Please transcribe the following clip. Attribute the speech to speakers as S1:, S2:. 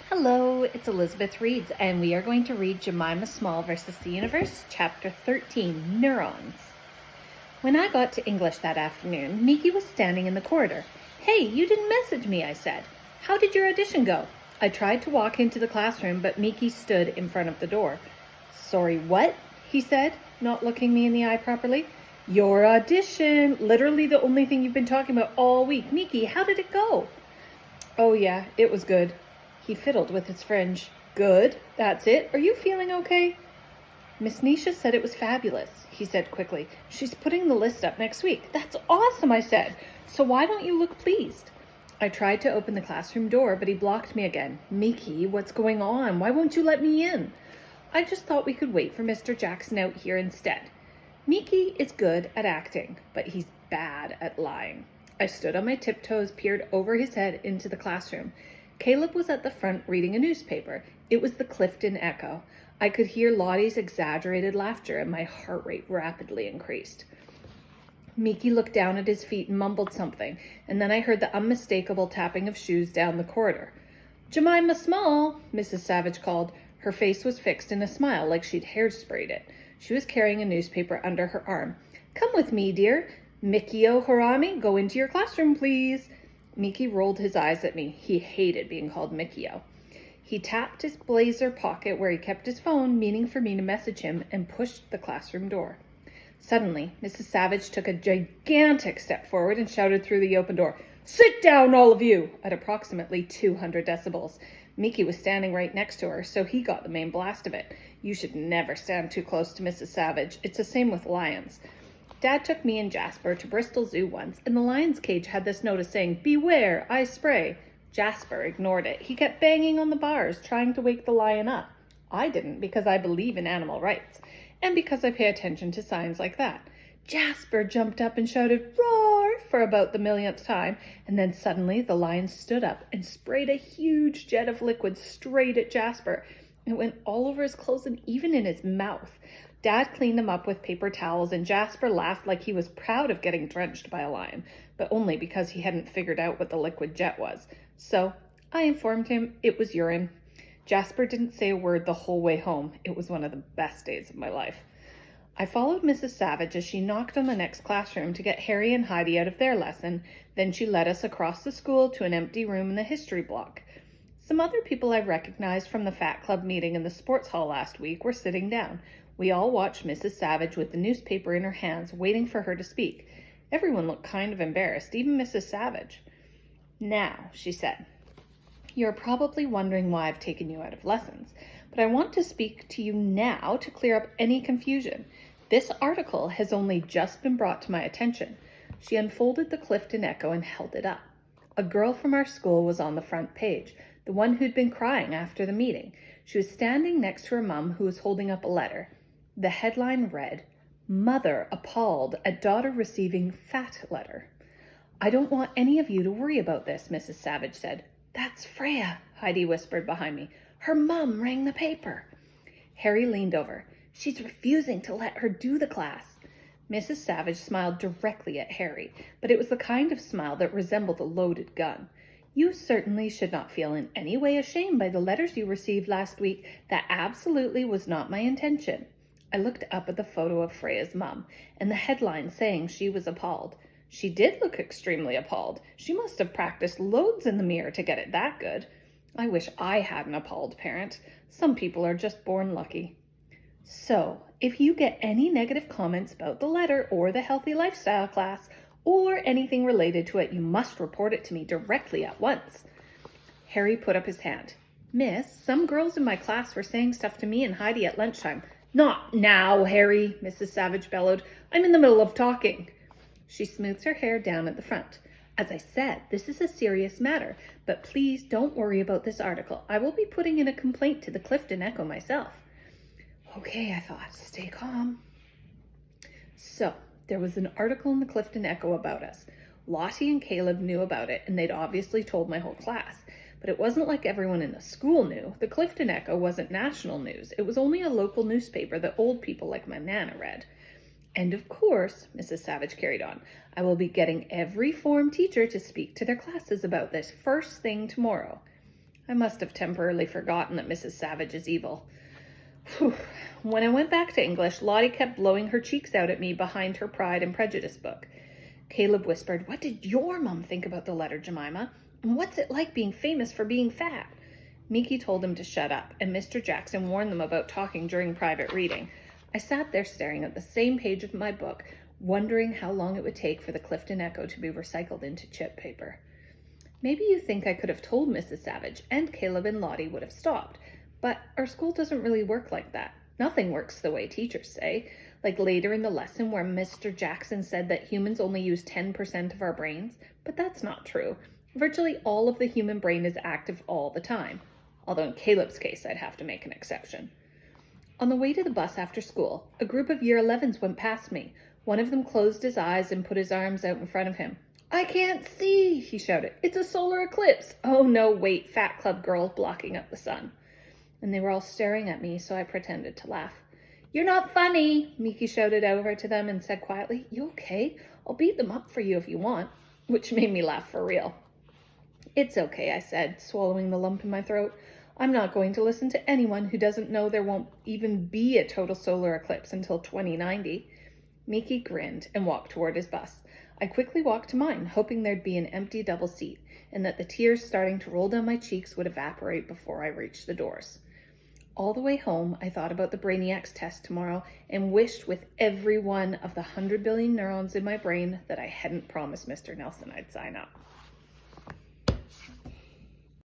S1: Hello, it's Elizabeth Reads, and we are going to read Jemima Small versus the Universe, Chapter 13, Neurons. When I got to English that afternoon, Miki was standing in the corridor. "Hey, you didn't message me," I said. "How did your audition go?" I tried to walk into the classroom, but Miki stood in front of the door. "Sorry, what?" he said, not looking me in the eye properly. "Your audition, literally the only thing you've been talking about all week. Miki, how did it go?" "Oh yeah, it was good." He fiddled with his fringe. "Good? That's it? Are you feeling okay?" "Miss Nisha said it was fabulous," he said quickly. "She's putting the list up next week." "That's awesome," I said. "So why don't you look pleased?" I tried to open the classroom door, but he blocked me again. "Miki, what's going on? Why won't you let me in?" "I just thought we could wait for Mr. Jackson out here instead." Miki is good at acting, but he's bad at lying. I stood on my tiptoes, peered over his head into the classroom. Caleb was at the front reading a newspaper. It was the Clifton Echo. I could hear Lottie's exaggerated laughter, and my heart rate rapidly increased. Miki looked down at his feet and mumbled something, and then I heard the unmistakable tapping of shoes down the corridor. "Jemima Small," Mrs. Savage called. Her face was fixed in a smile like she'd hairsprayed it. She was carrying a newspaper under her arm. "Come with me, dear. Mikio Harami, go into your classroom, please." Miki rolled his eyes at me. He hated being called Mikio. He tapped his blazer pocket where he kept his phone, meaning for me to message him, and pushed the classroom door. Suddenly, Mrs. Savage took a gigantic step forward and shouted through the open door, "Sit down, all of you!" at approximately 200 decibels. Miki was standing right next to her, so he got the main blast of it. You should never stand too close to Mrs. Savage. It's the same with lions. Dad took me and Jasper to Bristol Zoo once, and the lion's cage had this notice saying, "Beware, I spray." Jasper ignored it. He kept banging on the bars, trying to wake the lion up. I didn't, because I believe in animal rights, and because I pay attention to signs like that. Jasper jumped up and shouted, "Roar!" for about the millionth time, and then suddenly the lion stood up and sprayed a huge jet of liquid straight at Jasper. It went all over his clothes and even in his mouth. Dad cleaned them up with paper towels, and Jasper laughed like he was proud of getting drenched by a lion, but only because he hadn't figured out what the liquid jet was. So I informed him it was urine. Jasper didn't say a word the whole way home. It was one of the best days of my life. I followed Mrs. Savage as she knocked on the next classroom to get Harry and Heidi out of their lesson. Then she led us across the school to an empty room in the history block. Some other people I recognized from the Fat Club meeting in the sports hall last week were sitting down. We all watched Mrs. Savage with the newspaper in her hands, waiting for her to speak. Everyone looked kind of embarrassed, even Mrs. Savage. "Now," she said, "you're probably wondering why I've taken you out of lessons, but I want to speak to you now to clear up any confusion. This article has only just been brought to my attention." She unfolded the Clifton Echo and held it up. A girl from our school was on the front page, the one who'd been crying after the meeting. She was standing next to her mom, who was holding up a letter. The headline read, "Mother appalled at daughter receiving fat letter." "I don't want any of you to worry about this," Mrs. Savage said. "That's Freya," Heidi whispered behind me. "Her mom rang the paper." Harry leaned over. "She's refusing to let her do the class." Mrs. Savage smiled directly at Harry, but it was the kind of smile that resembled a loaded gun. "You certainly should not feel in any way ashamed by the letters you received last week. That absolutely was not my intention." I looked up at the photo of Freya's mom and the headline saying she was appalled. She did look extremely appalled. She must have practiced loads in the mirror to get it that good. I wish I had an appalled parent. Some people are just born lucky. "So, if you get any negative comments about the letter or the healthy lifestyle class or anything related to it, you must report it to me directly at once." Harry put up his hand. "Miss, some girls in my class were saying stuff to me and Heidi at lunchtime." "Not now, Harry," Mrs. Savage bellowed. "I'm in the middle of talking." She smoothed her hair down at the front. "As I said, this is a serious matter, but please don't worry about this article. I will be putting in a complaint to the Clifton Echo myself." Okay, I thought, stay calm. So, there was an article in the Clifton Echo about us. Lottie and Caleb knew about it, and they'd obviously told my whole class. But it wasn't like everyone in the school knew. The Clifton Echo wasn't national news. It was only a local newspaper that old people like my Nana read. "And of course," Mrs. Savage carried on, "I will be getting every form teacher to speak to their classes about this first thing tomorrow." I must have temporarily forgotten that Mrs. Savage is evil. Whew. When I went back to English, Lottie kept blowing her cheeks out at me behind her Pride and Prejudice book. Caleb whispered, "What did your mom think about the letter, Jemima? And what's it like being famous for being fat?" Miki told him to shut up, and Mr. Jackson warned them about talking during private reading. I sat there staring at the same page of my book, wondering how long it would take for the Clifton Echo to be recycled into chip paper. Maybe you think I could have told Mrs. Savage, and Caleb and Lottie would have stopped, but our school doesn't really work like that. Nothing works the way teachers say, like later in the lesson where Mr. Jackson said that humans only use 10% of our brains, but that's not true. Virtually all of the human brain is active all the time, although in Caleb's case I'd have to make an exception. On the way to the bus after school, a group of Year 11s went past me. One of them closed his eyes and put his arms out in front of him. "I can't see," he shouted. "It's a solar eclipse." "Oh no, wait, Fat Club girl blocking up the sun." And they were all staring at me, so I pretended to laugh. "You're not funny," Miki shouted over to them and said quietly, "You okay? I'll beat them up for you if you want," which made me laugh for real. "It's okay," I said, swallowing the lump in my throat. "I'm not going to listen to anyone who doesn't know there won't even be a total solar eclipse until 2090. Miki grinned and walked toward his bus. I quickly walked to mine, hoping there'd be an empty double seat, and that the tears starting to roll down my cheeks would evaporate before I reached the doors. All the way home, I thought about the Brainiacs test tomorrow and wished with every one of the 100 billion neurons in my brain that I hadn't promised Mr. Nelson I'd sign up.